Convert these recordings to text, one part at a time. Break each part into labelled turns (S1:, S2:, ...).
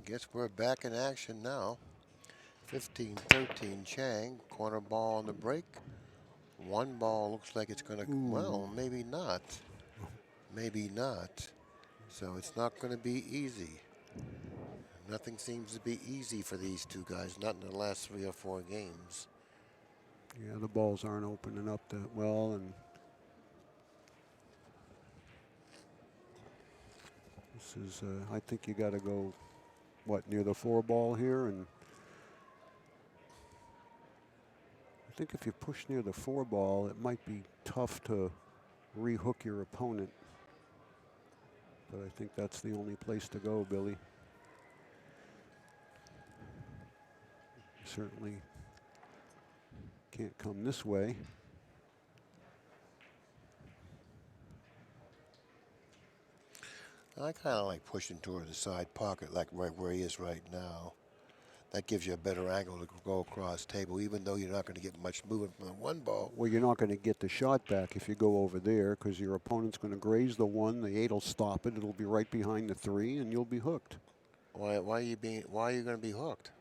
S1: guess we're back in action now. 15-13 Chang. Corner ball on the break. One ball looks like it's going to, well, maybe not. Maybe not. So it's not going to be easy. Nothing seems to be easy for these two guys, not in the last 3 or 4 games.
S2: Yeah, the balls aren't opening up that well, and this is, I think you got to go, what, near the 4 ball here, and I think if you push near the 4 ball, it might be tough to rehook your opponent. But I think that's the only place to go, Billy. Certainly can't come this way.
S1: I kind of like pushing toward the side pocket, like right where he is right now. That gives you a better angle to go across table, even though you're not going to get much movement from the 1 ball.
S2: Well, you're not going to get the shot back if you go over there, because your opponent's going to graze the 1, the 8 will stop it, it'll be right behind the 3, and you'll be hooked.
S1: Why are you going to be hooked?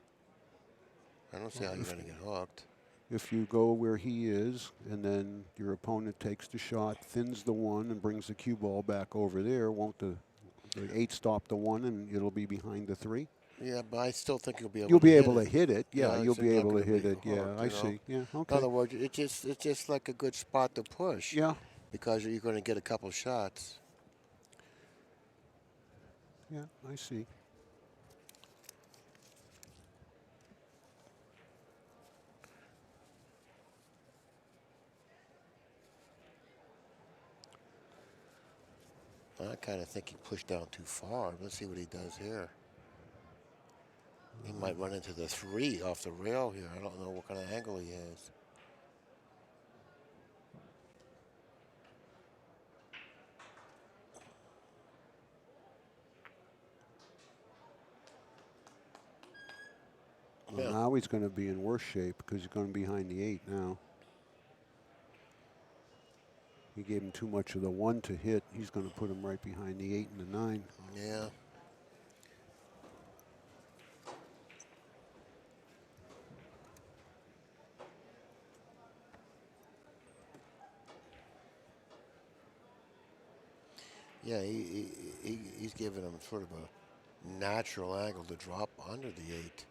S1: I don't see how you're going to get hooked.
S2: If you go where he is, and then your opponent takes the shot, thins the 1, and brings the cue ball back over there, won't the 8 stop the 1, and it'll be behind the 3?
S1: Yeah, but I still think you'll be able.
S2: You'll
S1: to
S2: be
S1: hit
S2: able
S1: it.
S2: to hit it. Yeah, you'll be able to hit it.
S1: Hooked,
S2: Yeah, I see. Yeah, okay.
S1: In other words, it's just like a good spot to push.
S2: Yeah.
S1: Because you're going to get a couple shots.
S2: Yeah, I see.
S1: I kind of think he pushed down too far. Let's see what he does here. He might run into the 3 off the rail here. I don't know what kind of angle he has.
S2: Well, yeah. Now he's going to be in worse shape because he's going to be behind the 8 now. He gave him too much of the 1 to hit. He's going to put him right behind the 8 and the 9.
S1: Yeah. Yeah, he's giving him sort of a natural angle to drop under the 8.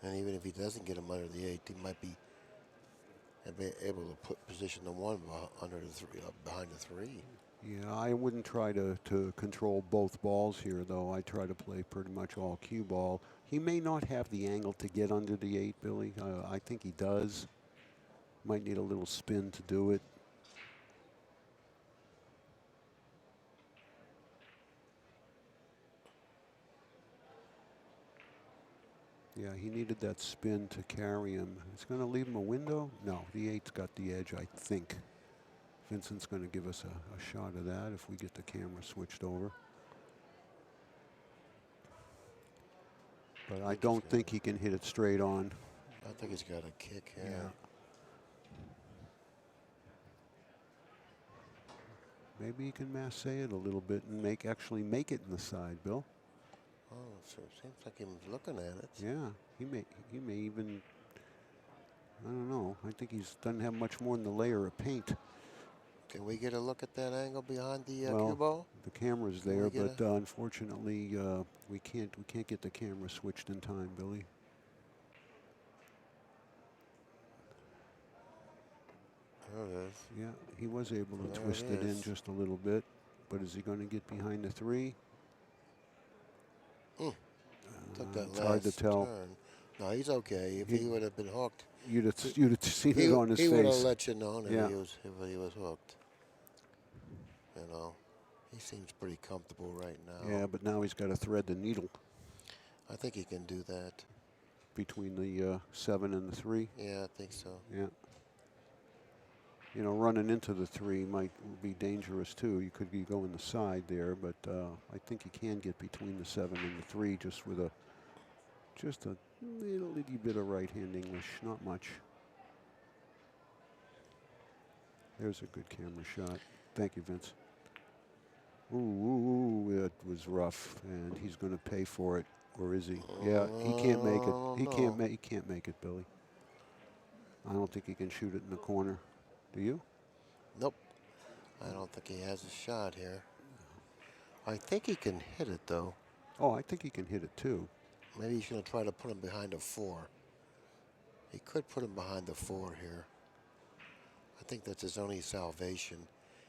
S1: And even if he doesn't get him under the 8, he might be able to position the 1 under the 3, behind the 3.
S2: Yeah, I wouldn't try to control both balls here, though. I try to play pretty much all cue ball. He may not have the angle to get under the 8, Billy. I think he does. Might need a little spin to do it. Yeah, he needed that spin to carry him. It's going to leave him a window? No, the 8's got the edge, I think. Vincent's going to give us a shot of that if we get the camera switched over. But I don't think he can hit it straight on.
S1: I think he's got a kick here.
S2: Yeah. Maybe he can masse it a little bit and actually make it in the side, Bill.
S1: Oh, so it seems like he was looking at it.
S2: Yeah, he may even, I don't know. I think he doesn't have much more than the layer of paint.
S1: Can we get a look at that angle behind the
S2: well,
S1: cue ball?
S2: The camera's there, but unfortunately we can't get the camera switched in time, Billy.
S1: There it is.
S2: Yeah, he was able to twist it in just a little bit, but is he going to get behind the 3?
S1: Took that
S2: it's hard to tell.
S1: Turn. No, he's okay. If he would have been hooked,
S2: you'd have seen it on his face.
S1: He would have let you know if he was hooked. You know, he seems pretty comfortable right now.
S2: Yeah, but now he's got to thread the needle.
S1: I think he can do that.
S2: Between the 7 and the 3?
S1: Yeah, I think so.
S2: Yeah. You know, running into the 3 might be dangerous too. You could be going the side there, but I think you can get between the 7 and the 3 just with just a little bit of right-hand English, not much. There's a good camera shot. Thank you, Vince. Ooh, that was rough, and he's going to pay for it, or is he? Yeah, he can't make it.
S1: Oh
S2: He can't
S1: no.
S2: make. He can't make it, Billy. I don't think he can shoot it in the corner. Do you?
S1: Nope. I don't think he has a shot here. I think he can hit it though.
S2: Oh, I think he can hit it too.
S1: Maybe he's going to try to put him behind a 4. He could put him behind the 4 here. I think that's his only salvation,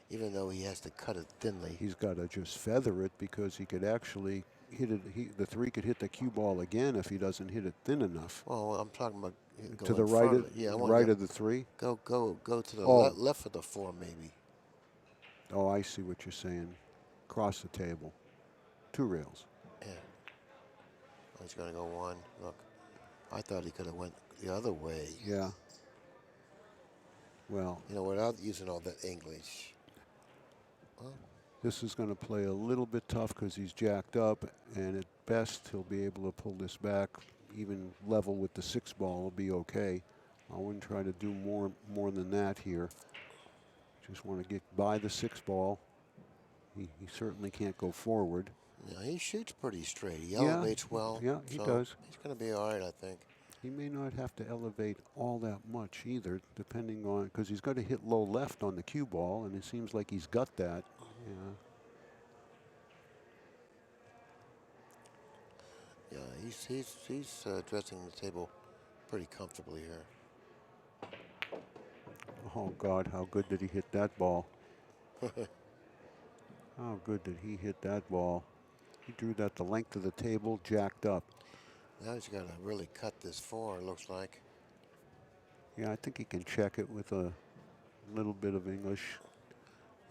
S1: even though he has to cut it thinly.
S2: He's got to just feather it because he could actually hit it. The 3 could hit the cue ball again if he doesn't hit it thin enough.
S1: Well, I'm talking about
S2: To
S1: going
S2: the
S1: in
S2: right
S1: front
S2: of
S1: of it. Yeah, I want
S2: right
S1: to
S2: of the 3.
S1: go to the
S2: Oh.
S1: left of the 4 maybe.
S2: Oh, I see what you're saying. Cross the table. 2 rails.
S1: Yeah. Oh, he's going to go 1. Look, I thought he could have went the other way.
S2: Yeah. Well,
S1: You know, without using all that English. Well,
S2: this is going to play a little bit tough because he's jacked up, and at best he'll be able to pull this back. Even level with the 6 ball will be okay. I wouldn't try to do more than that here. Just want to get by the 6 ball. He certainly can't go forward.
S1: yeah, he shoots pretty straight. He
S2: Yeah,
S1: elevates well.
S2: yeah, he
S1: so
S2: does.
S1: He's going to be all right, I think.
S2: He may not have to elevate all that much either, depending on, because he's got to hit low left on the cue ball, and it seems like he's got that. Yeah.
S1: Yeah, he's dressing the table pretty comfortably here.
S2: Oh God, how good did he hit that ball? How good did he hit that ball? He drew that the length of the table, jacked up.
S1: Now he's got to really cut this 4, it looks like.
S2: Yeah, I think he can check it with a little bit of English.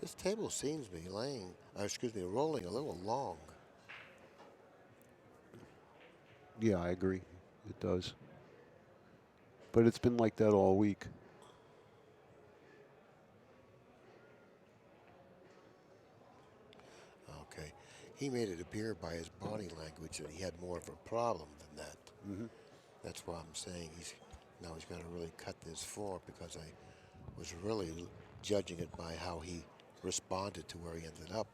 S1: This table seems to be rolling a little long.
S2: Yeah, I agree. It does. But it's been like that all week.
S1: Okay. He made it appear by his body language that he had more of a problem than that.
S2: Mm-hmm.
S1: That's why I'm saying he's got to really cut this 4 because I was really judging it by how he responded to where he ended up.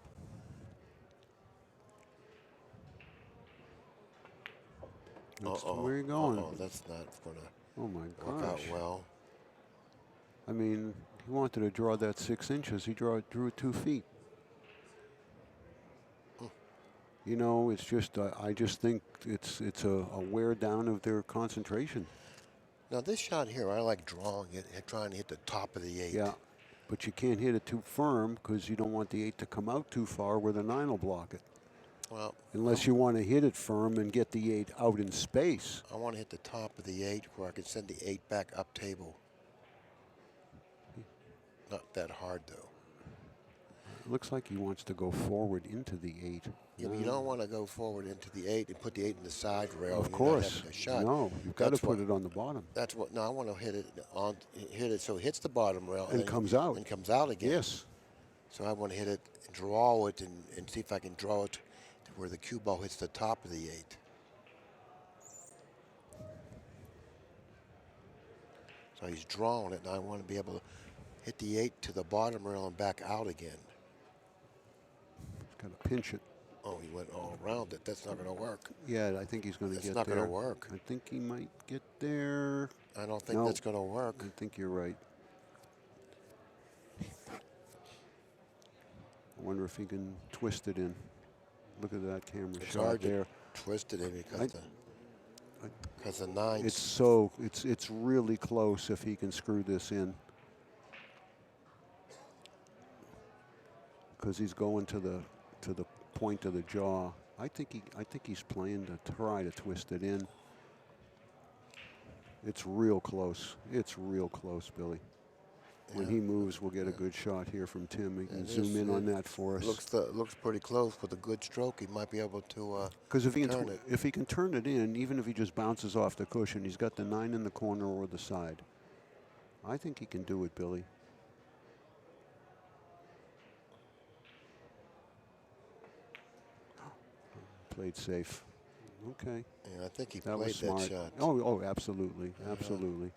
S2: Where are you going?
S1: Oh, that's not going to
S2: Oh my
S1: work out
S2: gosh.
S1: well.
S2: I mean, he wanted to draw that 6 inches. He drew 2 feet. You know, it's just I just think it's a wear down of their concentration.
S1: Now this shot here, I like drawing it and trying to hit the top of the 8.
S2: Yeah, but you can't hit it too firm because you don't want the 8 to come out too far where the 9 will block it.
S1: Well,
S2: Unless you want to hit it firm and get the 8 out in space.
S1: I want to hit the top of the 8 where I can send the 8 back up table. Not that hard though.
S2: It looks like he wants to go forward into the 8.
S1: Yeah, but you don't want to go forward into the 8 and put the 8 in the side rail.
S2: Of
S1: You're
S2: course.
S1: not having a shot.
S2: No, you've got to put it on the bottom.
S1: That's what. No, I want to hit it so it hits the bottom rail
S2: And comes out.
S1: And comes out again.
S2: Yes.
S1: So I want to hit it, draw it, and see if I can draw it to where the cue ball hits the top of the 8. So he's drawing it, and I want to be able to hit the 8 to the bottom rail and back out again.
S2: He's got to pinch it.
S1: Oh, he went all around it. That's not going to work.
S2: Yeah, I think he's going to get there.
S1: That's not going to work.
S2: I think he might get there.
S1: I don't think that's going to work.
S2: I think you're right. I wonder if he can twist it in. Look at that camera
S1: It's
S2: shot
S1: hard
S2: there.
S1: to twist it in because the 9.
S2: It's really close if he can screw this in. Because he's going to the point of the jaw. I think he's playing to try to twist it in. It's real close. It's real close, Billy. When he moves, we'll get a good shot here from Tim. He can zoom in on that for us.
S1: Looks pretty close. With a good stroke, he might be able to
S2: Because if
S1: if
S2: he can turn it in, even if he just bounces off the cushion, he's got the 9 in the corner or the side. I think he can do it, Billy. Played safe. Okay.
S1: Yeah, I think he
S2: That
S1: played
S2: was smart.
S1: that shot.
S2: Oh, absolutely, absolutely.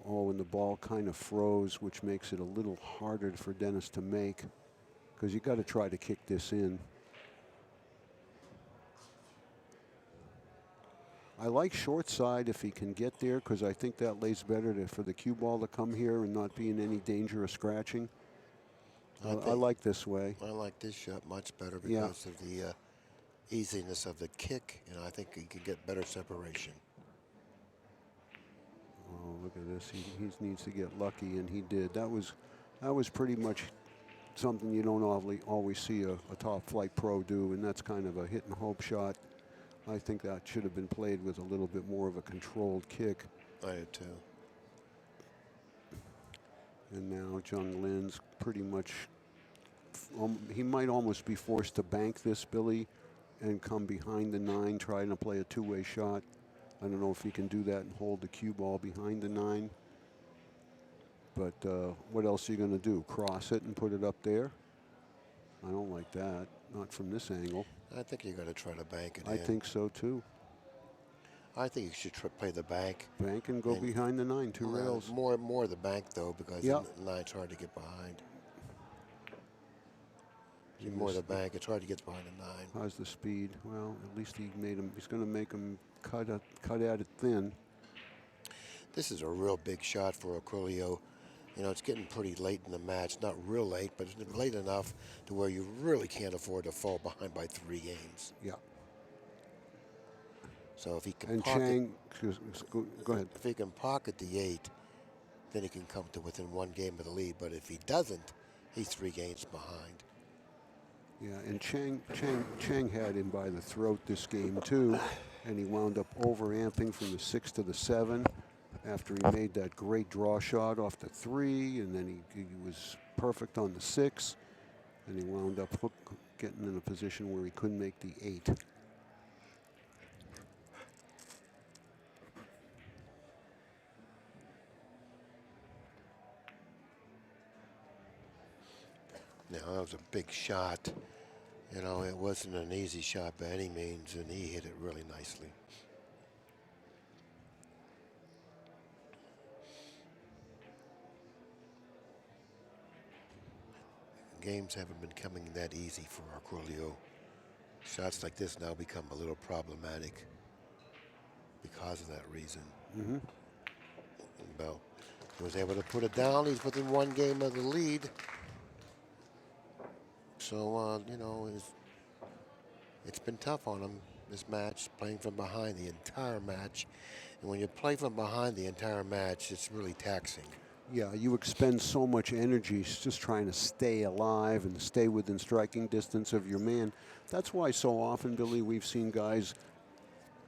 S2: Oh, and the ball kind of froze, which makes it a little harder for Dennis to make because you got to try to kick this in. I like short side if he can get there, because I think that lays better for the cue ball to come here and not be in any danger of scratching. I like this way.
S1: I like this shot much better
S2: Yeah.
S1: because of the easiness of the kick, and I think he can get better separation.
S2: Oh, look at this. He needs to get lucky, and he did. That was pretty much something you don't always see a top flight pro do, and that's kind of a hit and hope shot. I think that should have been played with a little bit more of a controlled kick.
S1: I do too.
S2: And now Jung-Lin's pretty much, he might almost be forced to bank this, Billy, and come behind the 9, trying to play a two-way shot. I don't know if he can do that and hold the cue ball behind the 9. But what else are you going to do? Cross it and put it up there? I don't like that. Not from this angle.
S1: I think you got to try to bank it
S2: I think so too.
S1: I think you should play the bank.
S2: Bank and go behind the 9, 2 rails.
S1: More the bank though, because the 9's hard to get behind. More the bank. It's hard to get behind the 9.
S2: How's the speed? Well, at least he made him. He's going to make him cut at it thin.
S1: This is a real big shot for Orcollo. You know, it's getting pretty late in the match. Not real late, but it's late enough to where you really can't afford to fall behind by 3 games.
S2: Yeah.
S1: So if he can
S2: and
S1: pocket,
S2: Chang, go ahead.
S1: If he can pocket the 8, then he can come to within 1 game of the lead. But if he doesn't, he's 3 games behind.
S2: Yeah, and Chang had him by the throat this game too, and he wound up over-amping from the 6 to the 7 after he made that great draw shot off the 3, and then he was perfect on the 6, and he wound up getting in a position where he couldn't make the 8.
S1: Now, that was a big shot. You know, it wasn't an easy shot by any means, and he hit it really nicely. Games haven't been coming that easy for Orcollo. Shots like this now become a little problematic because of that reason.
S2: Mm-hmm.
S1: Well, he was able to put it down. He's within 1 game of the lead. So, you know, it's been tough on him, this match, playing from behind the entire match. And when you play from behind the entire match, it's really taxing.
S2: Yeah, you expend so much energy just trying to stay alive and stay within striking distance of your man. That's why so often, Billy, we've seen guys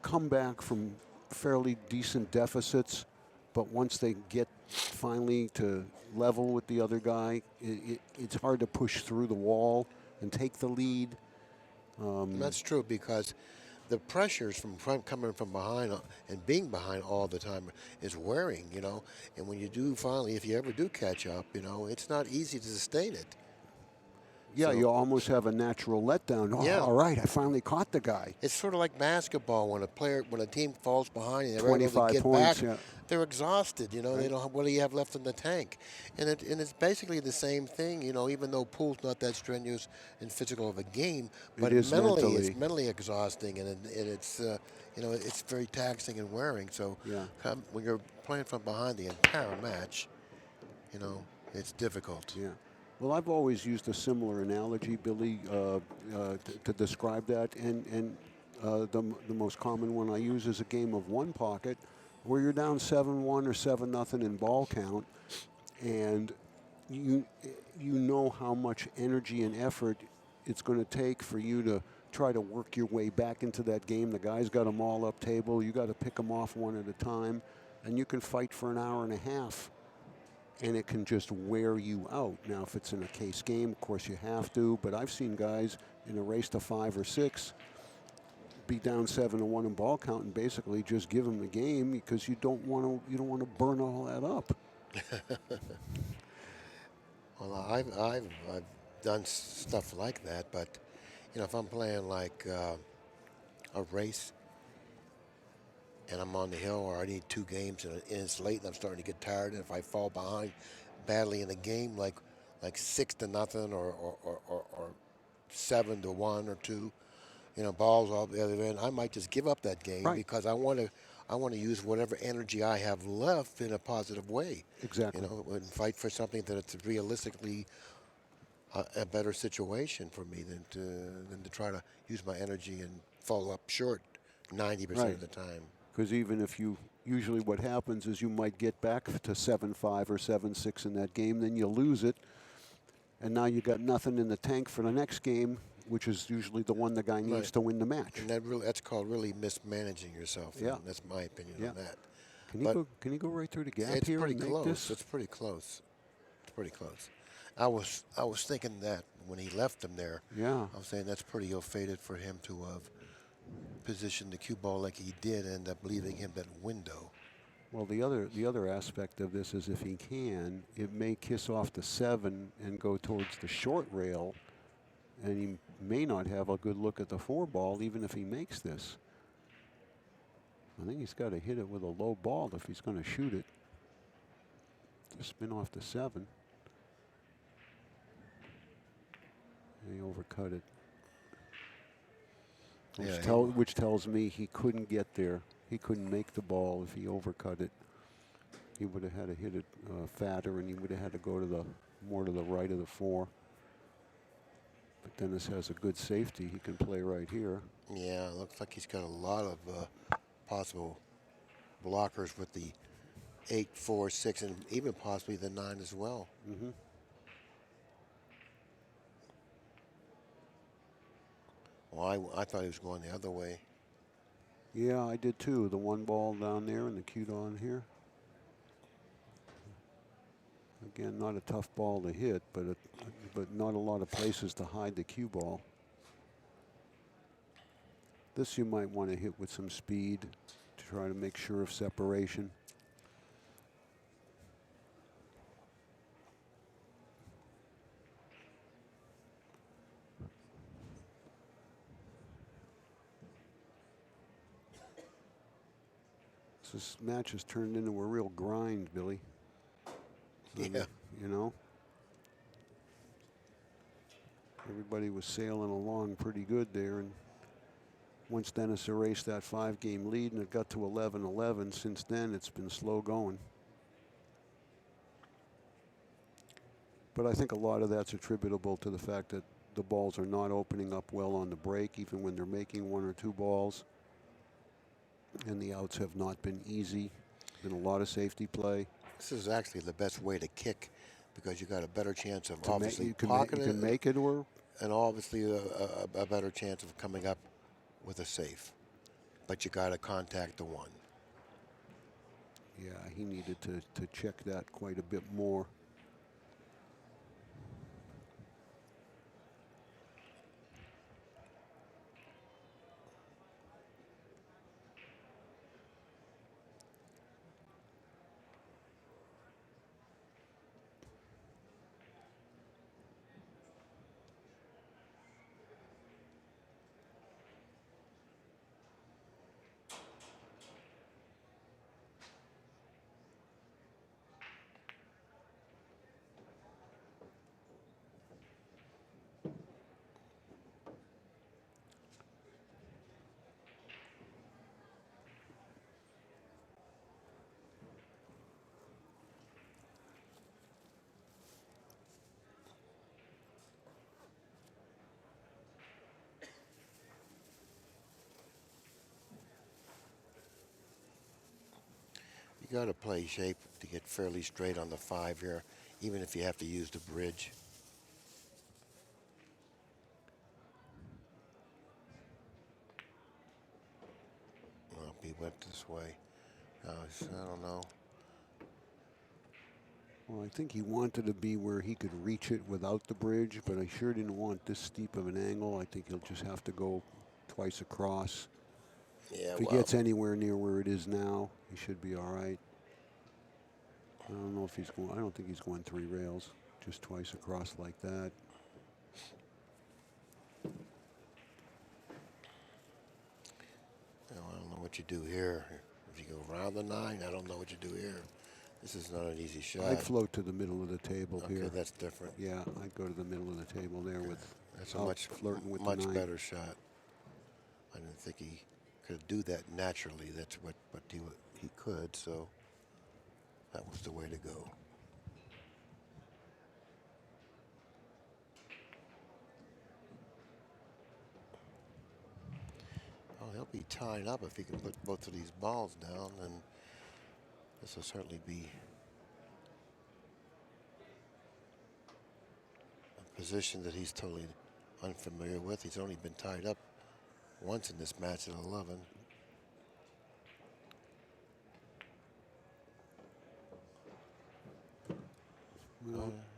S2: come back from fairly decent deficits, but once they get finally to level with the other guy, it's hard to push through the wall and take the lead.
S1: That's true, because the pressures from coming from behind and being behind all the time is wearing, you know. And when you do finally, if you ever do catch up, you know, it's not easy to sustain it.
S2: Yeah,
S1: So,
S2: you almost have a natural letdown. Oh,
S1: yeah.
S2: All right, I finally caught the guy.
S1: It's sort of like basketball when a team falls behind and they're able
S2: 25
S1: to get
S2: points,
S1: back.
S2: yeah.
S1: They're exhausted, you know.
S2: Right.
S1: They don't have, what do you have left in the tank? And it's basically the same thing, you know. Even though pool's not that strenuous and physical of a game, but
S2: is mentally.
S1: it's mentally exhausting, and it's you know, it's very taxing and wearing. So
S2: Yeah.
S1: When you're playing from behind the entire match, you know, it's difficult.
S2: Yeah. Well, I've always used a similar analogy, Billy, to describe that. And the most common one I use is a game of one pocket where you're down 7-1 or 7-0 in ball count. And you know how much energy and effort it's going to take for you to try to work your way back into that game. The guy's got them all up table. You got to pick them off one at a time. And you can fight for an hour and a half. And it can just wear you out. Now, if it's in a case game, of course you have to. But I've seen guys in a race to 5 or 6 be down 7-1 in ball count and basically just give them the game because you don't want to burn all that up.
S1: Well, I've done stuff like that, but you know, if I'm playing like a race and I'm on the hill, or I need 2 games and it's late and I'm starting to get tired, and if I fall behind badly in the game, like like 6-0 or 7-1 or 2, balls off the other end, I might just give up that game
S2: Right.
S1: because I want to use whatever energy I have left in a positive way,
S2: Exactly.
S1: and fight for something that's realistically a better situation for me than to try to use my energy and fall up short 90%
S2: Right.
S1: of the time.
S2: Because even if you usually what happens is you might get back to 7-5 or 7-6 in that game, then you lose it, and now you got nothing in the tank for the next game, which is usually the one the guy needs
S1: Right.
S2: to win the match.
S1: And that's called really mismanaging yourself.
S2: Yeah.
S1: That's my opinion
S2: Yeah.
S1: on that.
S2: Can he
S1: But
S2: go? Can he go right through the gap
S1: it's
S2: here
S1: pretty
S2: and make
S1: close.
S2: this?
S1: It's pretty close. It's pretty close. I was thinking that when he left him there,
S2: Yeah.
S1: I was saying that's pretty ill-fated for him to have positioned the cue ball like he did, and end up leaving him that window.
S2: Well, the other aspect of this is if he can, it may kiss off the 7 and go towards the short rail, and he may not have a good look at the 4 ball even if he makes this. I think he's got to hit it with a low ball if he's going to shoot it. Just spin off the 7. And he overcut it. Which tells me he couldn't get there. He couldn't make the ball if he overcut it. He would have had to hit it fatter, and he would have had to go to more to the right of the 4. But Dennis has a good safety. He can play right here.
S1: Yeah, it looks like he's got a lot of possible blockers with the 8, 4, 6, and even possibly the 9 as well.
S2: Mm-hmm.
S1: Well, I thought he was going the other way.
S2: Yeah, I did too. The 1 ball down there and the cue on here. Again, not a tough ball to hit, but not a lot of places to hide the cue ball. This you might want to hit with some speed to try to make sure of separation. This match has turned into a real grind, Billy.
S1: Yeah.
S2: You know? Everybody was sailing along pretty good there, and once Dennis erased that 5-game lead and it got to 11-11, since then it's been slow going. But I think a lot of that's attributable to the fact that the balls are not opening up well on the break, even when they're making 1 or 2 balls. And the outs have not been easy. Been a lot of safety play.
S1: This is actually the best way to kick because you got a better chance of obviously
S2: you
S1: pocketing
S2: can make it, or
S1: and obviously a better chance of coming up with a safe. But you got to contact the 1.
S2: yeah, he needed to check that quite a bit more.
S1: You got to play shape to get fairly straight on the 5 here, even if you have to use the bridge. Well, he went this way. I don't know.
S2: Well, I think he wanted to be where he could reach it without the bridge, but I sure didn't want this steep of an angle. I think he'll just have to go twice across.
S1: Yeah,
S2: If he gets anywhere near where it is now, he should be all right. I don't know if he's going. I don't think he's going 3 rails. Just twice across like that.
S1: I don't know what you do here. If you go around the 9, I don't know what you do here. This is not an easy shot.
S2: I'd float to the middle of the table
S1: Okay,
S2: here.
S1: that's different.
S2: Yeah, I'd go to the middle of the table there with.
S1: That's a much
S2: flirting with
S1: much
S2: the 9.
S1: better shot. I didn't think he could do that naturally. That's what he could. So that was the way to go. Oh, he'll be tied up if he can put both of these balls down, and this will certainly be a position that he's totally unfamiliar with. He's only been tied up once in this match at 11.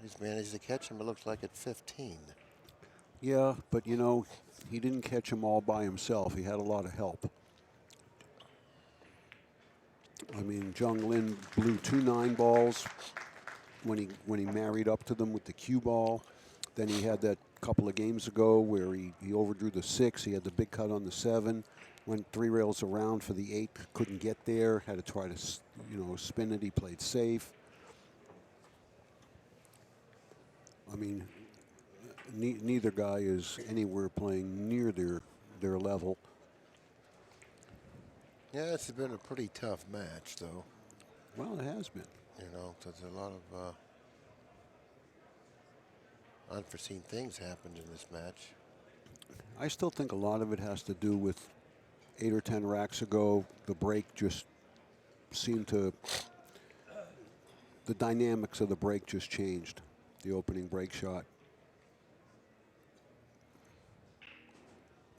S1: He's managed to catch him, it looks like, at 15.
S2: Yeah, but you know, he didn't catch him all by himself. He had a lot of help. I mean, Jung-Lin blew 2 9-balls when he married up to them with the cue ball. Then he had that couple of games ago where he overdrew the 6. He had the big cut on the 7. Went 3 rails around for the 8. Couldn't get there. Had to try to, spin it. He played safe. I mean, neither guy is anywhere playing near their level.
S1: Yeah, it's been a pretty tough match, though.
S2: Well, it has been.
S1: You know, there's a lot of unforeseen things happened in this match.
S2: I still think a lot of it has to do with 8 or 10 racks ago, the break just seemed to, the dynamics of the break just changed, the opening break shot.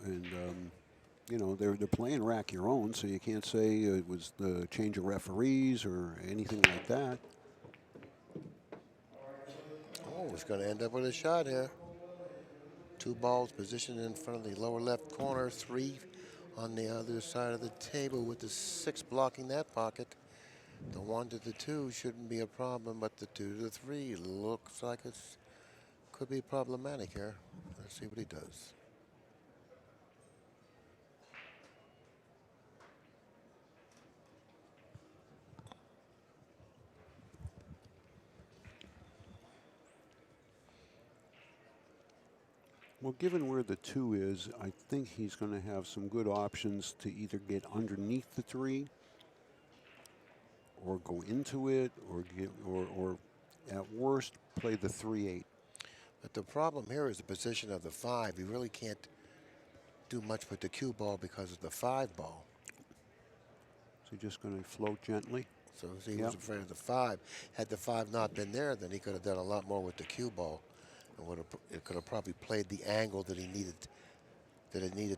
S2: And, they're playing rack your own, so you can't say it was the change of referees or anything like that.
S1: Oh, he's going to end up with a shot here. 2 balls positioned in front of the lower left corner, 3 on the other side of the table with the 6 blocking that pocket. The 1 to the 2 shouldn't be a problem, but the 2 to the 3 looks like it could be problematic here. Let's see what he does.
S2: Well, given where the 2 is, I think he's going to have some good options to either get underneath the 3 or go into it or at worst play the 3-8.
S1: But the problem here is the position of the 5. You really can't do much with the cue ball because of the 5 ball.
S2: So just going to float gently.
S1: So he was afraid of the 5. Had the 5 not been there, then he could have done a lot more with the cue ball. And it could have probably played the angle that he needed,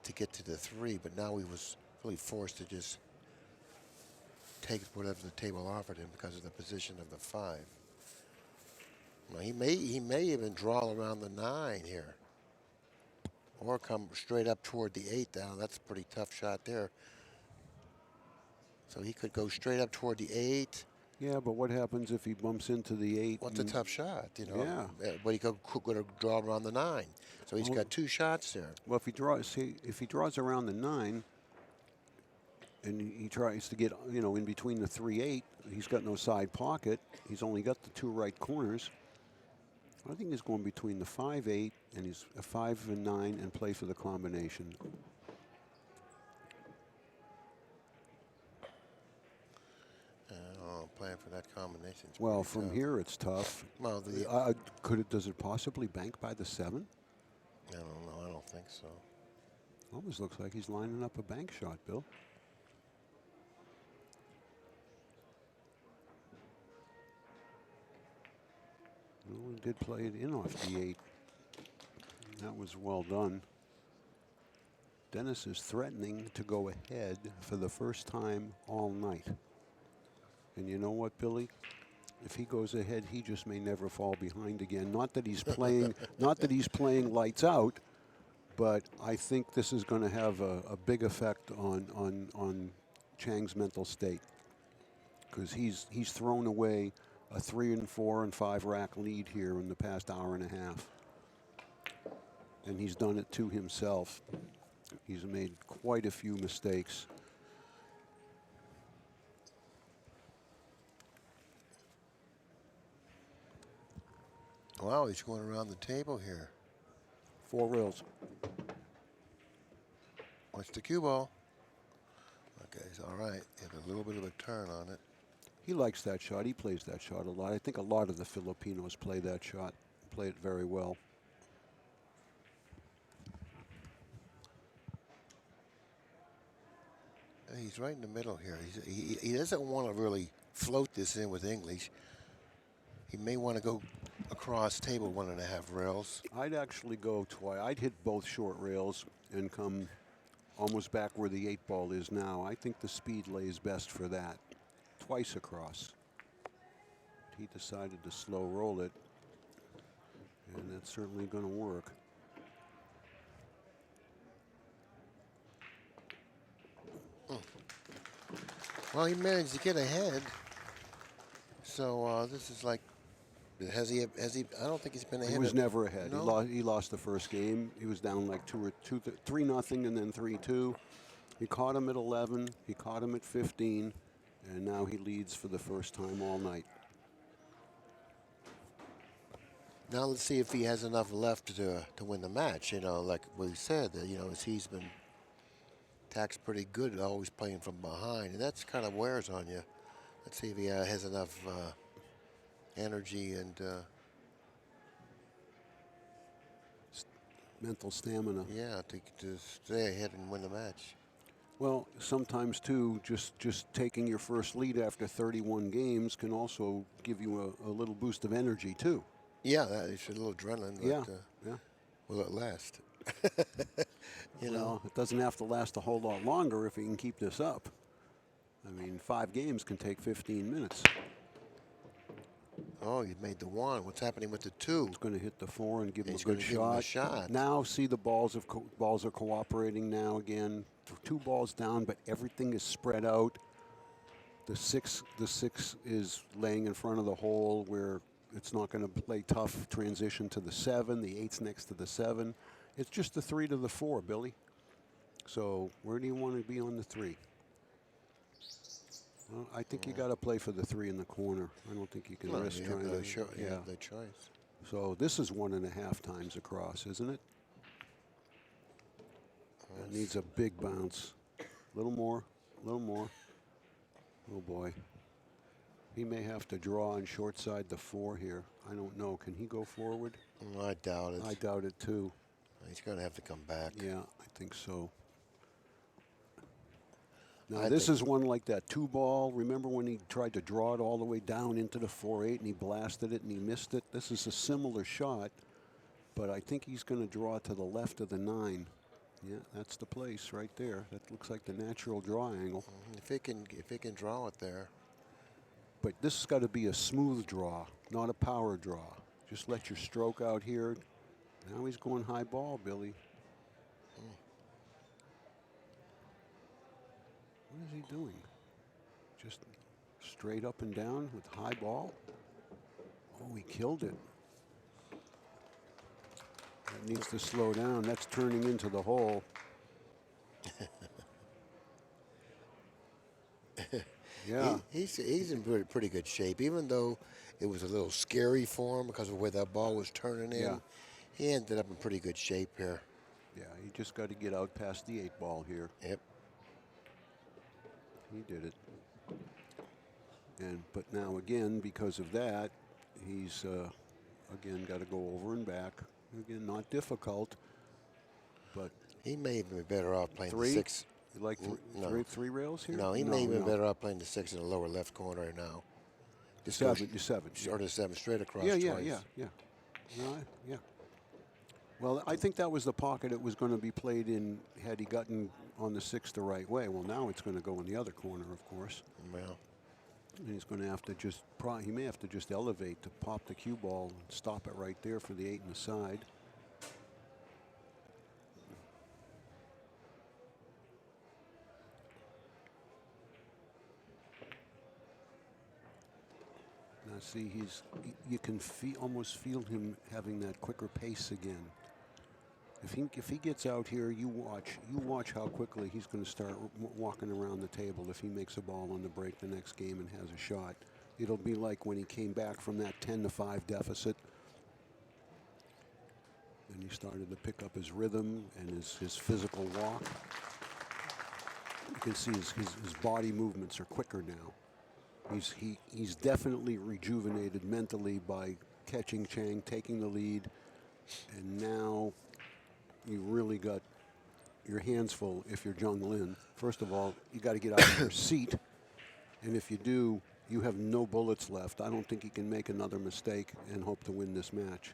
S1: to get to the 3. But now he was really forced to just take whatever the table offered him because of the position of the 5. Now he may even draw around the 9 here, or come straight up toward the 8. Now that's a pretty tough shot there. So he could go straight up toward the 8.
S2: Yeah, but what happens if he bumps into the 8?
S1: What's a tough shot,
S2: Yeah.
S1: But he could draw around the 9. So he's got 2 shots there.
S2: Well, if he draws around the 9, and he tries to get in between the 3-8, he's got no side pocket. He's only got the 2 right corners. I think he's going between the 5-8 and he's a 5 and 9 and play for the combination.
S1: Playing for that combination.
S2: Well, from here it's tough.
S1: Well,
S2: does it possibly bank by the 7?
S1: I don't know. I don't think so.
S2: Almost looks like he's lining up a bank shot, Bill. Well, he did play it in off the 8. That was well done. Dennis is threatening to go ahead for the first time all night. And you know what, Billy? If he goes ahead, he just may never fall behind again. Not that he's playing, lights out, but I think this is going to have a big effect on Chang's mental state, because he's thrown away a 3 and 4 and 5 rack lead here in the past hour and a half, and he's done it to himself. He's made quite a few mistakes.
S1: Wow, he's going around the table here.
S2: 4 rails.
S1: What's the cue ball? Okay, he's all right. He has a little bit of a turn on it.
S2: He likes that shot. He plays that shot a lot. I think a lot of the Filipinos play that shot, play it very well.
S1: He's right in the middle here. He doesn't want to really float this in with English. He may want to go across table 1.5 rails.
S2: I'd actually go twice. I'd hit both short rails and come almost back where the 8 ball is now. I think the speed lays best for that. Twice across. He decided to slow roll it, and that's certainly going to work.
S1: Well, he managed to get ahead. So this is like, has he? I don't think he's been ahead.
S2: He was never ahead.
S1: No?
S2: He lost the first game. He was down like 3-0, and then 3-2. He caught him at 11. He caught him at 15, and now he leads for the first time all night.
S1: Now let's see if he has enough left to win the match. You know, like we said, you know, he's been taxed pretty good, always playing from behind, and that's kind of wears on you. Let's see if he has enough energy and
S2: mental stamina.
S1: Yeah, to stay ahead and win the match.
S2: Well, sometimes too, just taking your first lead after 31 games can also give you a little boost of energy too.
S1: Yeah, it's a little adrenaline. But,
S2: yeah.
S1: Will it last?
S2: You know, it doesn't have to last a whole lot longer if he can keep this up. I mean, 5 games can take 15 minutes.
S1: Oh, you made the 1. What's happening with the 2?
S2: He's going to hit the 4 and give him a
S1: He's
S2: good
S1: gonna give him a shot.
S2: Now, see the balls are cooperating now again. 2 balls down, but everything is spread out. The six is laying in front of the hole where it's not going to play tough transition to the 7. The 8's next to the 7. It's just the 3 to the 4, Billy. So where do you want to be on the 3? Well, I think you got to play for the 3 in the corner. I don't think you can risk trying to.
S1: You have no choice.
S2: So this is 1.5 times across, isn't it? It needs a big bounce. A little more, a little more. Oh boy. He may have to draw on short side the 4 here. I don't know. Can he go forward?
S1: I doubt it.
S2: I doubt it too.
S1: He's going to have to come back.
S2: Yeah, I think so. Now this is one like that 2 ball. Remember when he tried to draw it all the way down into the 4-8 and he blasted it and he missed it? This is a similar shot, but I think he's going to draw to the left of the 9. Yeah, that's the place right there. That looks like the natural draw angle.
S1: If he can draw it there.
S2: But this has got to be a smooth draw, not a power draw. Just let your stroke out here. Now he's going high ball, Billy. What is he doing? Just straight up and down with high ball? Oh, he killed it. That needs to slow down. That's turning into the hole. Yeah.
S1: He's in pretty good shape, even though it was a little scary for him because of where that ball was turning in.
S2: Yeah.
S1: He ended up in pretty good shape here.
S2: Yeah, he just got to get out past the 8 ball here.
S1: Yep.
S2: He did it. But now again, because of that, he's again got to go over and back. Again, not difficult, but
S1: he may even be better off playing
S2: 3?
S1: the 6.
S2: You like three rails here?
S1: No, he may even be better off playing the 6 in the lower left corner now.
S2: The 7.
S1: Or the 7 straight across
S2: yeah,
S1: twice.
S2: Yeah. Well, I think that was the pocket it was going to be played in had he gotten on the 6 the right way. Well, now it's going to go in the other corner, of course.
S1: Well.
S2: And he's going to have to he may have to just elevate to pop the cue ball and stop it right there for the 8 in the side. Now see, you can almost feel him having that quicker pace again. If he gets out here, you watch how quickly he's going to start walking around the table if he makes a ball on the break the next game and has a shot. It'll be like when he came back from that 10-5 deficit He started to pick up his rhythm and his physical walk. You can see his body movements are quicker now. He's definitely rejuvenated mentally by catching Chang, taking the lead, and now you really got your hands full if you're Jung-Lin. First of all, you got to get out of your seat, and if you do, you have no bullets left. I don't think he can make another mistake and hope to win this match.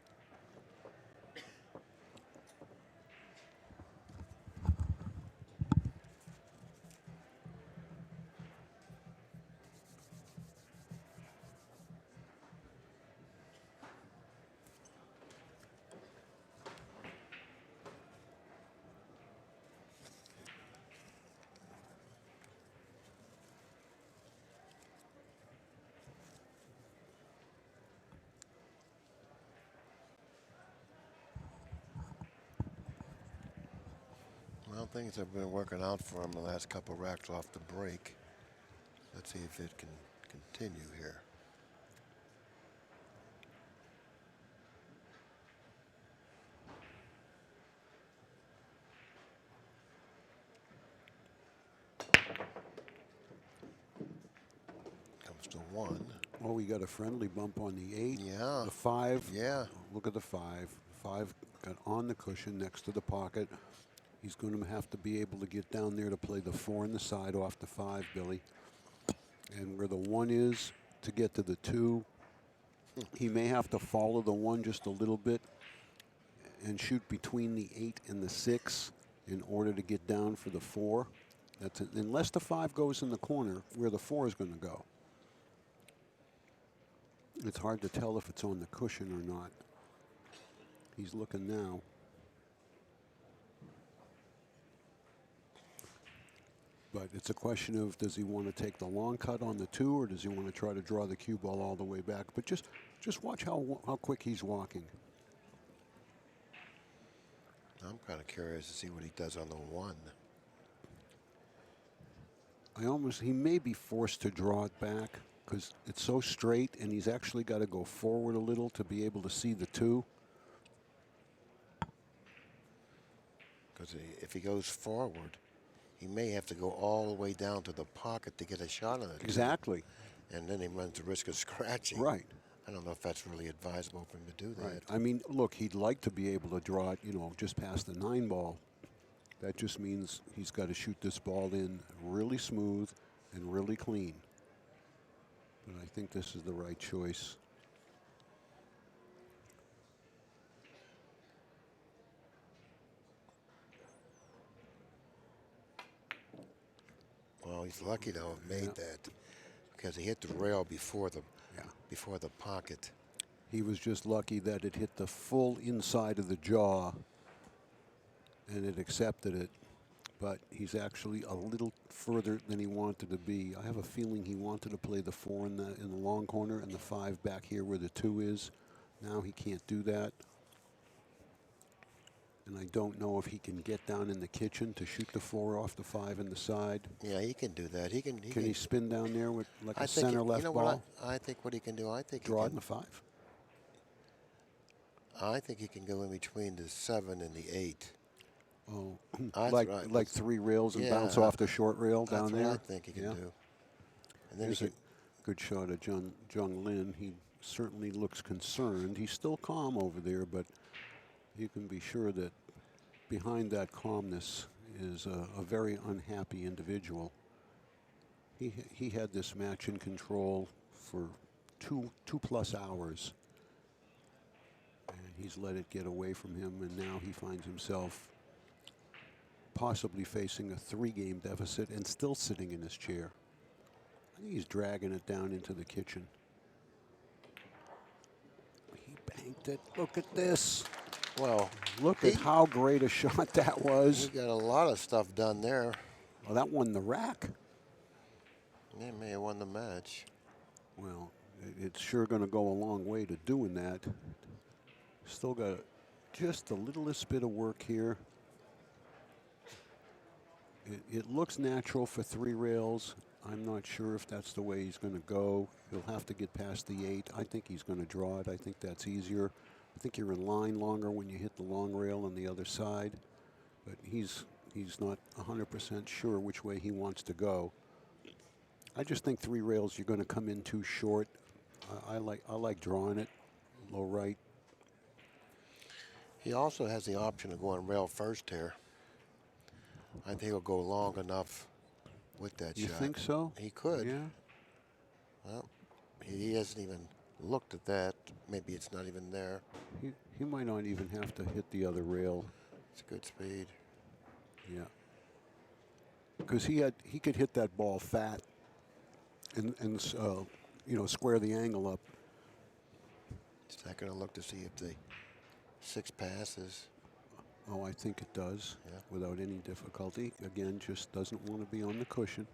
S1: Well, things have been working out for him the last couple racks off the break. Let's see if it can continue here. Comes to 1.
S2: Oh, we got a friendly bump on the 8.
S1: Yeah.
S2: The 5.
S1: Yeah.
S2: Look at the 5. 5 got on the cushion next to the pocket. He's going to have to be able to get down there to play the 4 on the side off the 5, Billy. And where the 1 is to get to the 2, he may have to follow the 1 just a little bit and shoot between the 8 and the 6 in order to get down for the 4. That's it. Unless the 5 goes in the corner where the 4 is going to go. It's hard to tell if it's on the cushion or not. He's looking now. But it's a question of, does he want to take the long cut on the 2, or does he want to try to draw the cue ball all the way back? But just watch how quick he's walking.
S1: I'm kind of curious to see what he does on the 1.
S2: He may be forced to draw it back because it's so straight, and he's actually got to go forward a little to be able to see the 2.
S1: Because if he goes forward, he may have to go all the way down to the pocket to get a shot on it.
S2: Exactly.
S1: And then he runs the risk of scratching.
S2: Right.
S1: I don't know if that's really advisable for him to do that.
S2: Right. I mean, look, he'd like to be able to draw it, just past the 9 ball. That just means he's got to shoot this ball in really smooth and really clean. But I think this is the right choice.
S1: Well, he's lucky to have made that because he hit the rail before the pocket.
S2: He was just lucky that it hit the full inside of the jaw and it accepted it. But he's actually a little further than he wanted to be. I have a feeling he wanted to play the 4 in the long corner and the 5 back here where the 2 is. Now he can't do that. And I don't know if he can get down in the kitchen to shoot the 4 off the 5 in the side.
S1: Yeah, he can do that. Can
S2: he spin down there with like a
S1: center
S2: left ball?
S1: What I think what he can do,
S2: draw it in the 5.
S1: I think he can go in between the 7 and the 8.
S2: Oh,
S1: like
S2: 3 rails and bounce off the short rail down there?
S1: That's what I think he can do. And then
S2: there's a good shot of Jung-Lin. He certainly looks concerned. He's still calm over there, but you can be sure that behind that calmness is a very unhappy individual. He had this match in control for two plus hours, and he's let it get away from him, and now he finds himself possibly facing a 3-game deficit and still sitting in his chair. I think he's dragging it down into the kitchen. He banked it. Look at this.
S1: Well,
S2: look at how great a shot that was.
S1: He got a lot of stuff done there.
S2: Well, that won the rack.
S1: Yeah, may have won the match.
S2: Well, it's sure going to go a long way to doing that. Still got just the littlest bit of work here. It looks natural for 3 rails. I'm not sure if that's the way he's going to go. He'll have to get past the 8. I think he's going to draw it. I think that's easier. I think you're in line longer when you hit the long rail on the other side, but he's not 100% sure which way he wants to go. I just think 3 rails you're going to come in too short. I like drawing it low right.
S1: He also has the option of going rail first here. I think he'll go long enough with that
S2: You
S1: shot.
S2: think so?
S1: He could.
S2: Yeah.
S1: Well, he hasn't even looked at that. Maybe it's not even there.
S2: He might not even have to hit the other rail.
S1: It's good speed.
S2: Yeah. Because he could hit that ball fat and you know, square the angle up.
S1: Is that going to look to see if the 6 passes?
S2: Oh, I think it does,
S1: Yeah.
S2: without any difficulty. Again, just doesn't want to be on the cushion.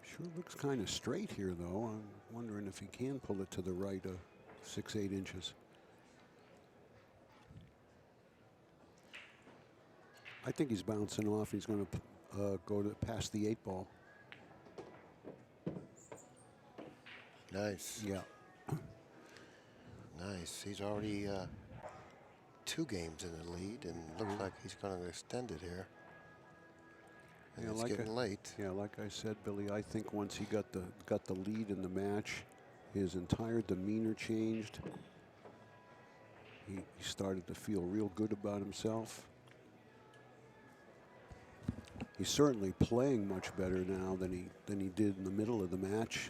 S2: Sure looks kind of straight here, though. I'm wondering if he can pull it to the right 6-8 inches. I think he's bouncing off. He's going to go to past the 8 ball.
S1: Nice.
S2: Yeah.
S1: Nice. He's already 2 games in the lead, and looks like he's going to extend it here. And it's getting late.
S2: Yeah, like I said, Billy, I think once he got the lead in the match, his entire demeanor changed. He started to feel real good about himself. He's certainly playing much better now than he did in the middle of the match.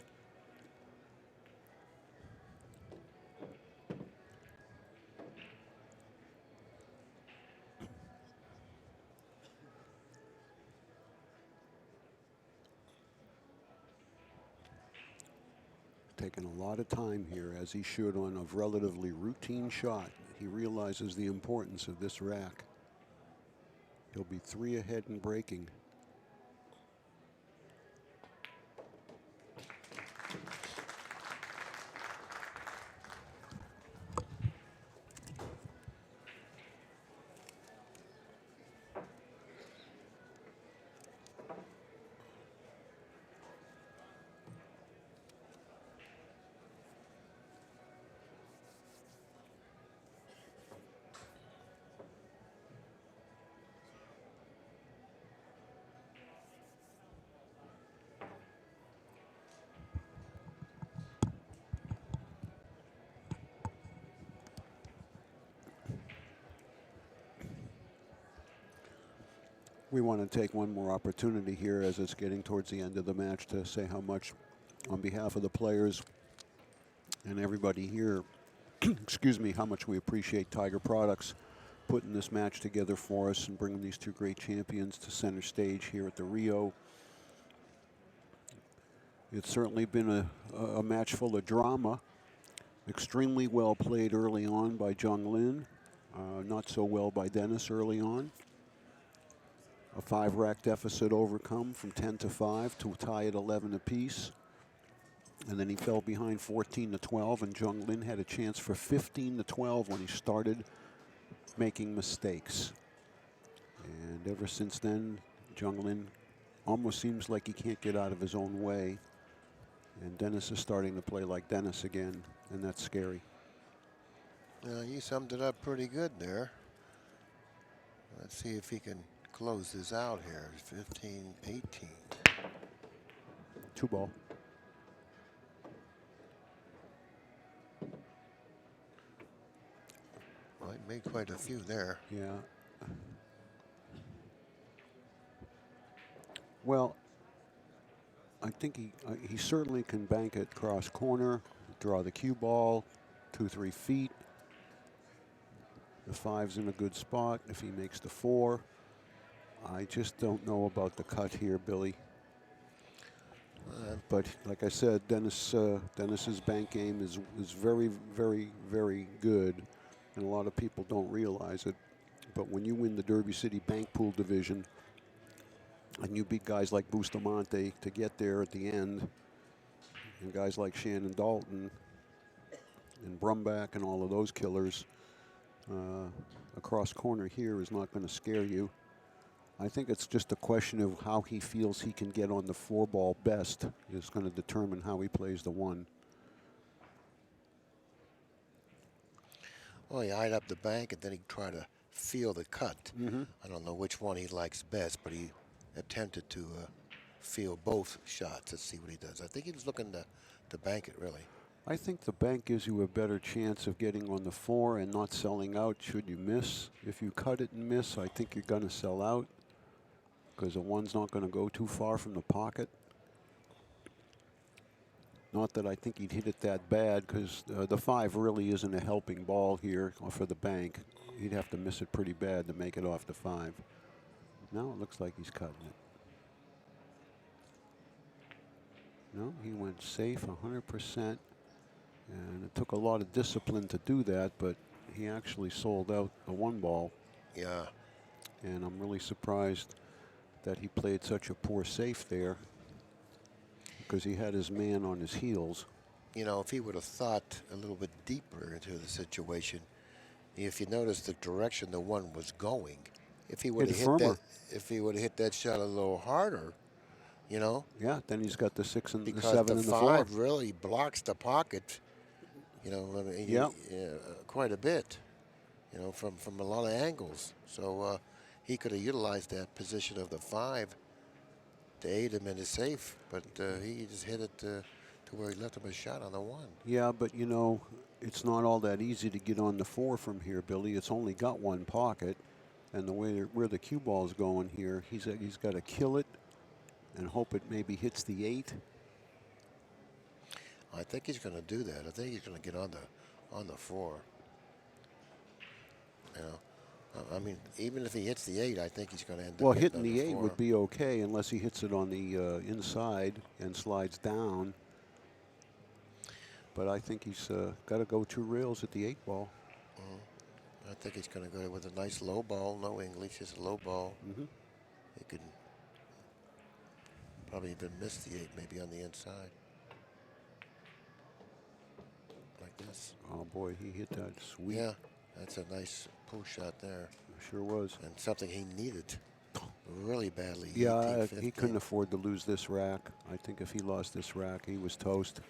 S2: Taking a lot of time here, as he should on a relatively routine shot. He realizes the importance of this rack. He'll be 3 ahead and breaking. We want to take one more opportunity here as it's getting towards the end of the match to say how much, on behalf of the players and everybody here, excuse me, how much we appreciate Tiger Products putting this match together for us and bringing these 2 great champions to center stage here at the Rio. It's certainly been a match full of drama. Extremely well played early on by Jung-Lin. Not so well by Dennis early on. A 5-rack deficit overcome from 10 to 5 to tie at 11 apiece. And then he fell behind 14 to 12, and Jung-Lin had a chance for 15 to 12 when he started making mistakes. And ever since then, Jung-Lin almost seems like he can't get out of his own way. And Dennis is starting to play like Dennis again, and that's scary.
S1: You summed it up pretty good there. Let's see if he can close this out here. 15-18.
S2: 2 ball.
S1: Well, he made quite a few there.
S2: Yeah. Well, I think he certainly can bank it cross corner, draw the cue ball, 2-3 feet. The 5's in a good spot if he makes the 4. I just don't know about the cut here, Billy. But like I said, Dennis's bank game is very, very, very good, and a lot of people don't realize it. But when you win the Derby City Bank Pool division, and you beat guys like Bustamante to get there at the end, and guys like Shannon Dalton and Brumback and all of those killers, a cross corner here is not going to scare you. I think it's just a question of how he feels he can get on the 4 ball best is going to determine how he plays the 1.
S1: Well, he eyed up the bank and then he tried to feel the cut.
S2: Mm-hmm.
S1: I don't know which one he likes best, but he attempted to feel both shots. Let's see what he does. I think he was looking to bank it, really.
S2: I think the bank gives you a better chance of getting on the 4 and not selling out should you miss. If you cut it and miss, I think you're going to sell out because the 1's not going to go too far from the pocket. Not that I think he'd hit it that bad because the 5 really isn't a helping ball here for the bank. He'd have to miss it pretty bad to make it off the 5. Now it looks like he's cutting it. No, he went safe 100%. And it took a lot of discipline to do that, but he actually sold out the 1 ball.
S1: Yeah.
S2: And I'm really surprised that he played such a poor safe there because he had his man on his heels.
S1: You know, if he would have thought a little bit deeper into the situation, if you notice the direction the 1 was going, if he would have hit that shot a little harder, you know.
S2: Yeah, then he's got the 6 and
S1: because
S2: the 7
S1: the
S2: and the
S1: 5
S2: 4.
S1: really blocks the pocket, you know, I mean,
S2: yeah,
S1: quite a bit, you know, from a lot of angles. So he could have utilized that position of the 5 to aid him in his safe, but he just hit it to where he left him a shot on the 1.
S2: Yeah, but you know, it's not all that easy to get on the 4 from here, Billy. It's only got 1 pocket, and the way where the cue ball's going here, he's got to kill it and hope it maybe hits the 8.
S1: I think he's going to do that. I think he's going to get on the 4. You know, I mean, even if he hits the 8, I think he's going to end up.
S2: Well,
S1: hitting
S2: hitting the 8
S1: 4.
S2: would be okay unless he hits it on the inside and slides down. But I think he's got to go 2 rails at the 8 ball.
S1: I think he's going to go with a nice low ball, no English, just a low ball.
S2: Mm-hmm.
S1: He could probably even miss the 8, maybe on the inside. Like this.
S2: Oh, boy, he hit that sweet.
S1: Yeah, that's a nice pull shot there.
S2: Sure was.
S1: And something he needed really badly.
S2: Yeah, he couldn't afford to lose this rack. I think if he lost this rack, he was toast.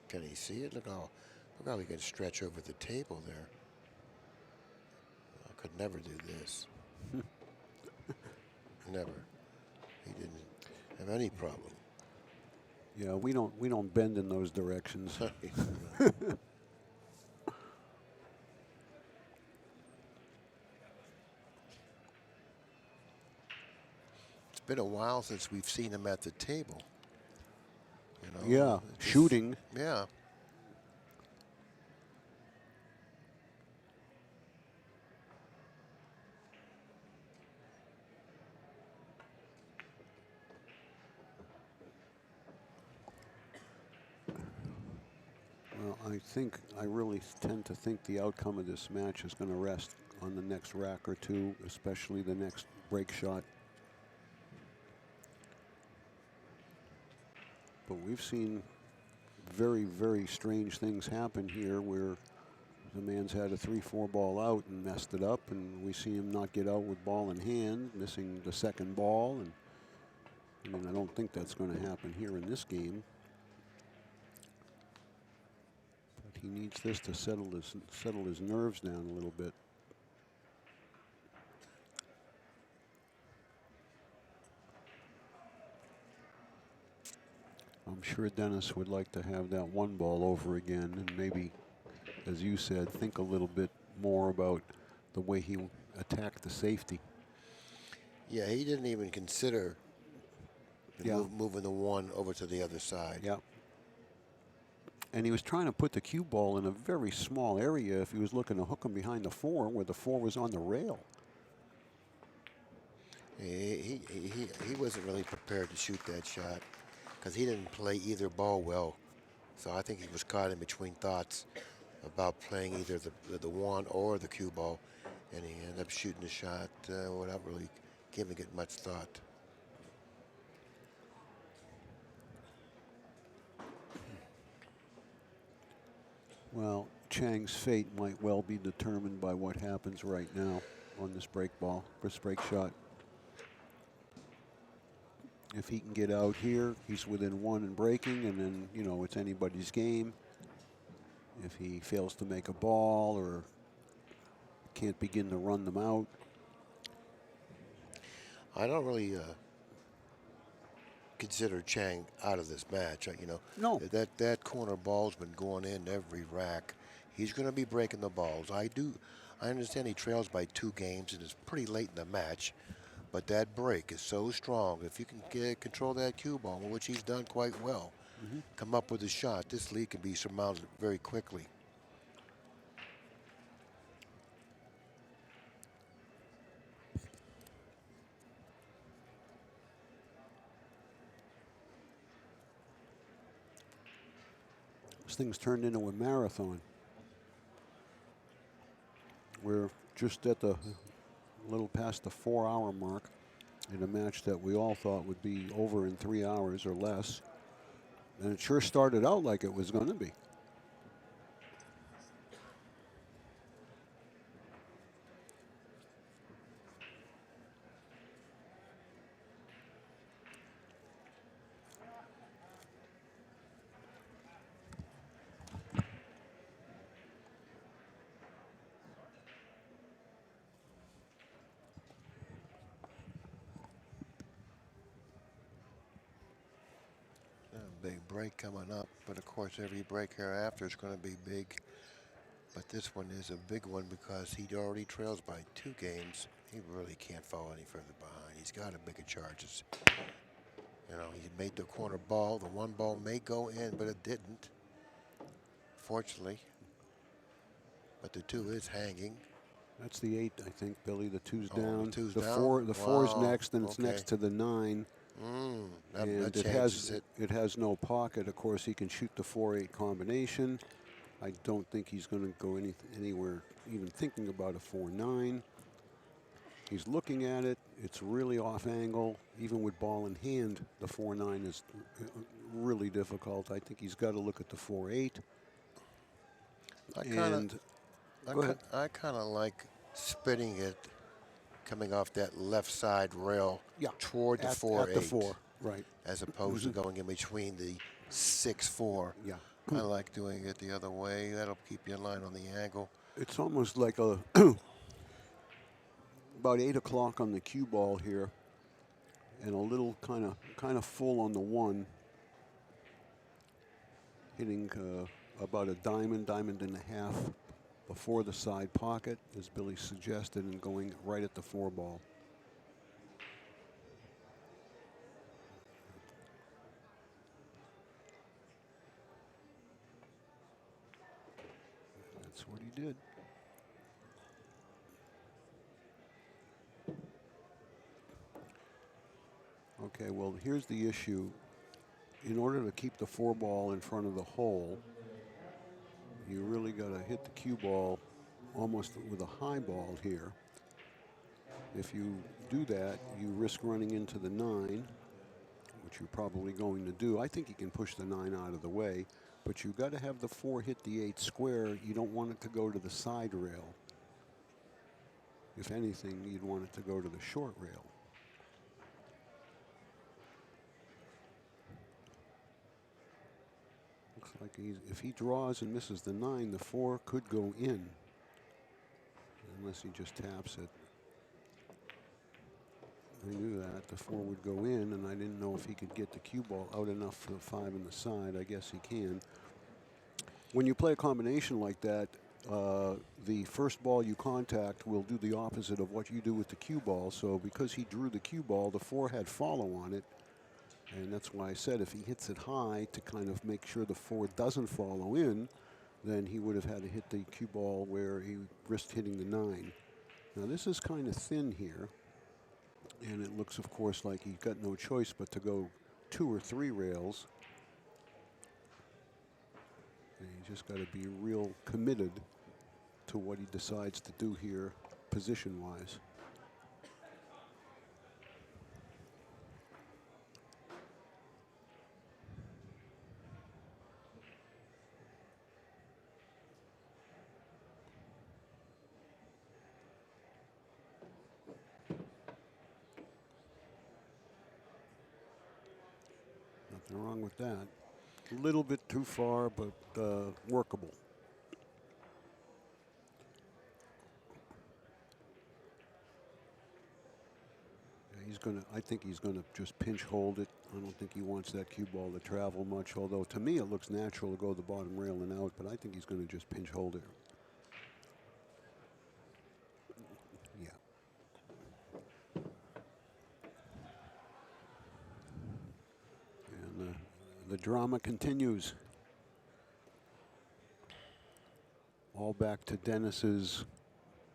S1: Can he see it? Look how he can stretch over the table there. I could never do this. Never. He didn't have any problem.
S2: Yeah, we don't bend in those directions.
S1: It's been a while since we've seen him at the table. You know,
S2: yeah, shooting.
S1: Yeah.
S2: Well, I really tend to think the outcome of this match is going to rest on the next rack or 2, especially the next break shot. But we've seen very, very strange things happen here where the man's had a 3-4 ball out and messed it up, and we see him not get out with ball in hand, missing the 2nd ball. And I mean, I don't think that's going to happen here in this game. But he needs this to settle his nerves down a little bit. I'm sure Dennis would like to have that 1 ball over again and maybe, as you said, think a little bit more about the way he attacked the safety.
S1: Yeah, he didn't even consider moving the 1 over to the other side.
S2: Yeah. And he was trying to put the cue ball in a very small area if he was looking to hook him behind the 4 where the 4 was on the rail.
S1: He wasn't really prepared to shoot that shot because he didn't play either ball well. So I think he was caught in between thoughts about playing either the 1 or the cue ball, and he ended up shooting the shot without really giving it much thought.
S2: Well, Chang's fate might well be determined by what happens right now on this break ball, this break shot. If he can get out here, he's within one and breaking, and then, you know, it's anybody's game. If he fails to make a ball or can't begin to run them out.
S1: I don't really consider Chang out of this match. You know,
S2: No.
S1: that corner ball's been going in every rack. He's going to be breaking the balls. I understand he trails by 2 games and it's pretty late in the match, but that break is so strong. If you can control that cue ball, which he's done quite well, come up with a shot, this lead can be surmounted very quickly.
S2: This thing's turned into a marathon. We're just at the little past the 4-hour mark in a match that we all thought would be over in 3 hours or less. And it sure started out like it was going to be.
S1: Big break coming up, but of course every break hereafter is going to be big. But this one is a big one because he already trails by 2 games. He really can't fall any further behind. He's got a bigger charges. You know, he made the corner ball. The one ball may go in, but it didn't, fortunately. But the 2 is hanging.
S2: That's the 8, I think, Billy. The 2's
S1: Oh,
S2: down.
S1: the 2's
S2: the
S1: down?
S2: 4's
S1: Wow.
S2: next, and it's
S1: Okay.
S2: next to the 9.
S1: That changes it.
S2: It has no pocket. Of course, he can shoot the 4-8 combination. I don't think he's going to go anywhere even thinking about a 4-9. He's looking at it. It's really off angle. Even with ball in hand, the 4-9 is really difficult. I think he's got to look at the 4-8.
S1: I kind of like spinning it coming off that left side rail toward the 4-8.
S2: At the 4, right.
S1: As opposed to going in between the 6-4.
S2: Yeah.
S1: I like doing it the other way. That'll keep you in line on the angle.
S2: It's almost like a about 8 o'clock on the cue ball here, and a little kind of full on the 1, hitting about a diamond and a half before the side pocket, as Billy suggested, and going right at the 4 ball. That's what he did. Okay, well, here's the issue. In order to keep the 4 ball in front of the hole, you really got to hit the cue ball almost with a high ball here. If you do that, you risk running into the 9, which you're probably going to do. I think you can push the 9 out of the way, but you've got to have the 4 hit the 8 square. You don't want it to go to the side rail. If anything, you'd want it to go to the short rail. Looks like if he draws and misses the 9, the 4 could go in, unless he just taps it. I knew that. The 4 would go in, and I didn't know if he could get the cue ball out enough for the 5 in the side. I guess he can. When you play a combination like that, the first ball you contact will do the opposite of what you do with the cue ball. So because he drew the cue ball, the 4 had follow on it. And that's why I said if he hits it high to kind of make sure the 4 doesn't follow in, then he would have had to hit the cue ball where he risked hitting the 9. Now this is kind of thin here. And it looks, of course, like he's got no choice but to go 2 or 3 rails. And you just got to be real committed to what he decides to do here, position-wise. Nothing wrong with that. A little bit too far, but workable. He's gonna. I think he's gonna just pinch hold it. I don't think he wants that cue ball to travel much. Although to me it looks natural to go the bottom rail and out, but I think he's gonna just pinch hold it. Yeah. And the drama continues. All back to Dennis's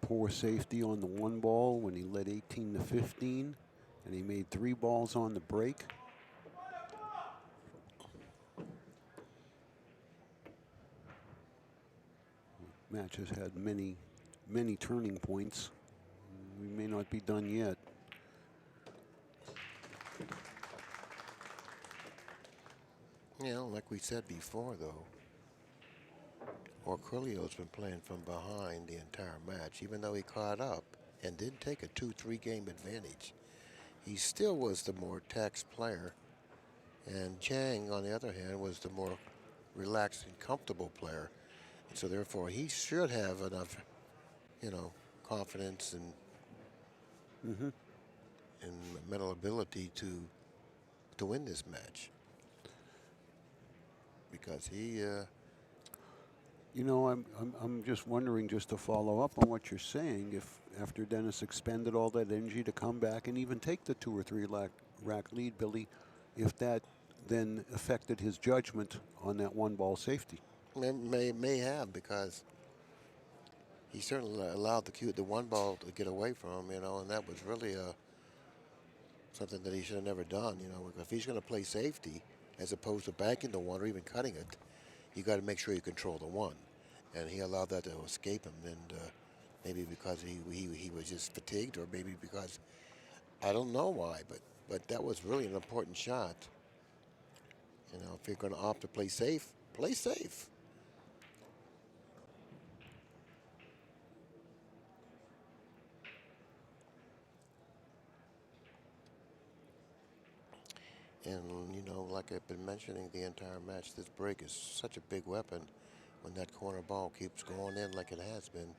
S2: poor safety on the one ball when he led 18 to 15, and he made 3 balls on the break. Match has had many, many turning points. We may not be done yet.
S1: You know, like we said before, though, Orcollo's been playing from behind the entire match, even though he caught up and did take a 2-3 game advantage. He still was the more taxed player, and Chang, on the other hand, was the more relaxed and comfortable player. And so therefore, he should have enough, you know, confidence and mental ability to win this match, because he.
S2: You know, I'm just wondering, just to follow up on what you're saying, if after Dennis expended all that energy to come back and even take the 2 or 3 rack lead, Billy, if that then affected his judgment on that one ball safety.
S1: May have, because he certainly allowed the one ball to get away from him, you know, and that was really something that he should have never done, you know. If he's going to play safety as opposed to banking the one or even cutting it, you got to make sure you control the one, and he allowed that to escape him. And maybe because he was just fatigued, or maybe because I don't know why, but that was really an important shot. You know, if you're going to opt to play safe, play safe. And, you know, like I've been mentioning the entire match, this break is such a big weapon when that corner ball keeps going in like it has been.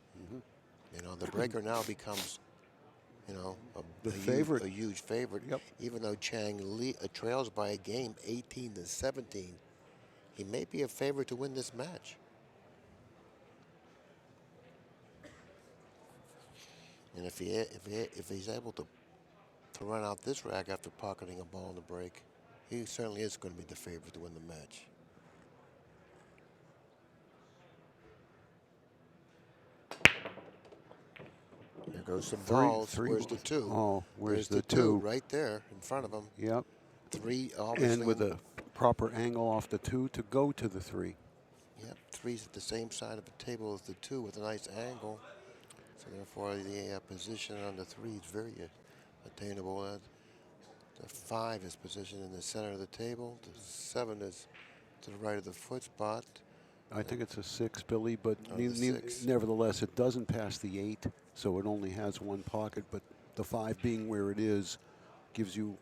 S1: You know, the breaker now becomes, you know,
S2: The favorite.
S1: a huge favorite.
S2: Yep.
S1: Even though Chang trails by a game 18 to 17, he may be a favorite to win this match. And if he's able to run out this rack after pocketing a ball in the break, he certainly is going to be the favorite to win the match. There goes some balls. Where's the 2?
S2: Oh, where's
S1: There's
S2: the
S1: the 2
S2: 2?
S1: right there in front of him.
S2: Yep.
S1: 3, obviously.
S2: And with a proper angle off the 2 to go to the 3.
S1: Yep, 3's at the same side of the table as the 2 with a nice angle. So therefore, the position on the 3 is very attainable. The 5 is positioned in the center of the table. The 7 is to the right of the foot spot.
S2: I think it's a 6, Billy, but
S1: the 6.
S2: nevertheless, it doesn't pass the 8, so it only has one pocket. But the 5 being where it is gives you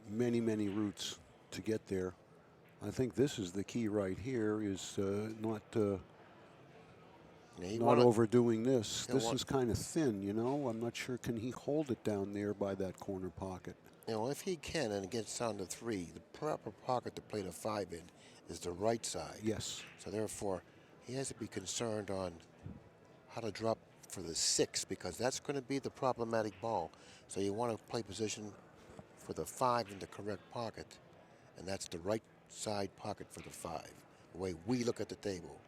S2: many, many routes to get there. I think this is the key right here, is not overdoing this. This is kind of thin, you know. I'm not sure, can he hold it down there by that corner pocket?
S1: You know, if he can and gets down to 3, the proper pocket to play the 5 in is the right side.
S2: Yes.
S1: So therefore, he has to be concerned on how to drop for the 6, because that's going to be the problematic ball. So you want to play position for the 5 in the correct pocket, and that's the right side pocket for the 5, the way we look at the table.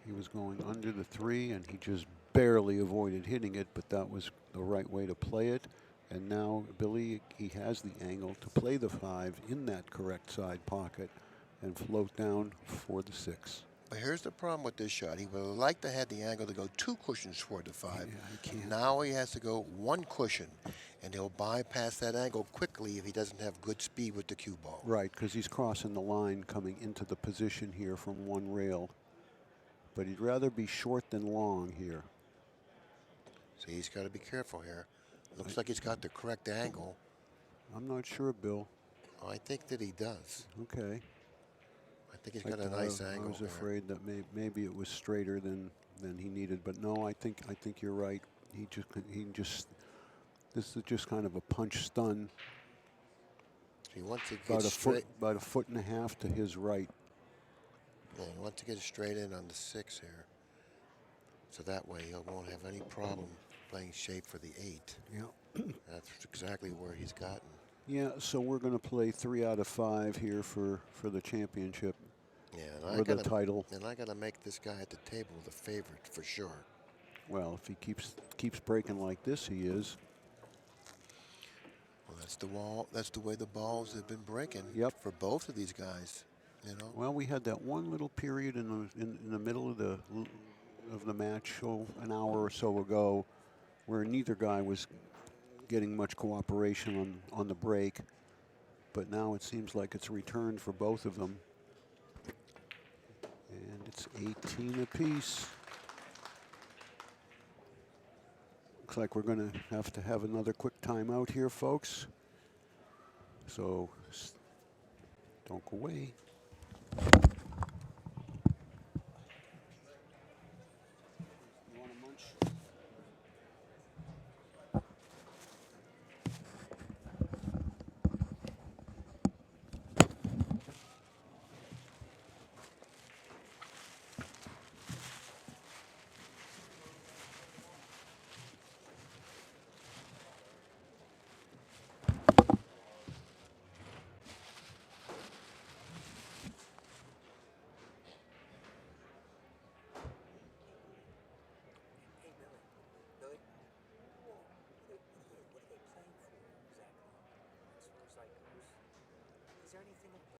S2: He was going under the 3, and he just barely avoided hitting it, but that was the right way to play it. And now, Billy, he has the angle to play the 5 in that correct side pocket and float down for the 6.
S1: But here's the problem with this shot. He would have liked to have the angle to go 2 cushions toward the 5.
S2: Yeah, he can't.
S1: Now he has to go 1 cushion, and he'll bypass that angle quickly if he doesn't have good speed with the cue ball.
S2: Right, because he's crossing the line coming into the position here from one rail. But he'd rather be short than long here.
S1: So he's got to be careful here. Looks like he's got the correct angle.
S2: I'm not sure, Bill.
S1: I think that he does.
S2: Okay.
S1: I think he's got a nice angle.
S2: I was
S1: here.
S2: afraid that maybe it was straighter than he needed, but no, I think you're right. He just this is just kind of a punch stun.
S1: He wants to get straight.
S2: About a foot and a half to his right.
S1: Yeah, he wants to get straight in on the 6 here. So that way he won't have any problem playing shape for the 8.
S2: Yeah.
S1: That's exactly where he's gotten.
S2: Yeah, so we're going to play 3 out of 5 here for the championship.
S1: Yeah,
S2: or the title.
S1: And I got to make this guy at the table the favorite for sure.
S2: Well, if he keeps breaking like this, he is.
S1: Well, that's the wall. That's the way the balls have been breaking.
S2: Yep.
S1: For both of these guys, you know.
S2: Well, we had that one little period in the middle of the match, an hour or so ago, where neither guy was getting much cooperation on the break. But now it seems like it's returned for both of them. And it's 18 apiece. Looks like we're going to have another quick timeout here, folks. So don't go away.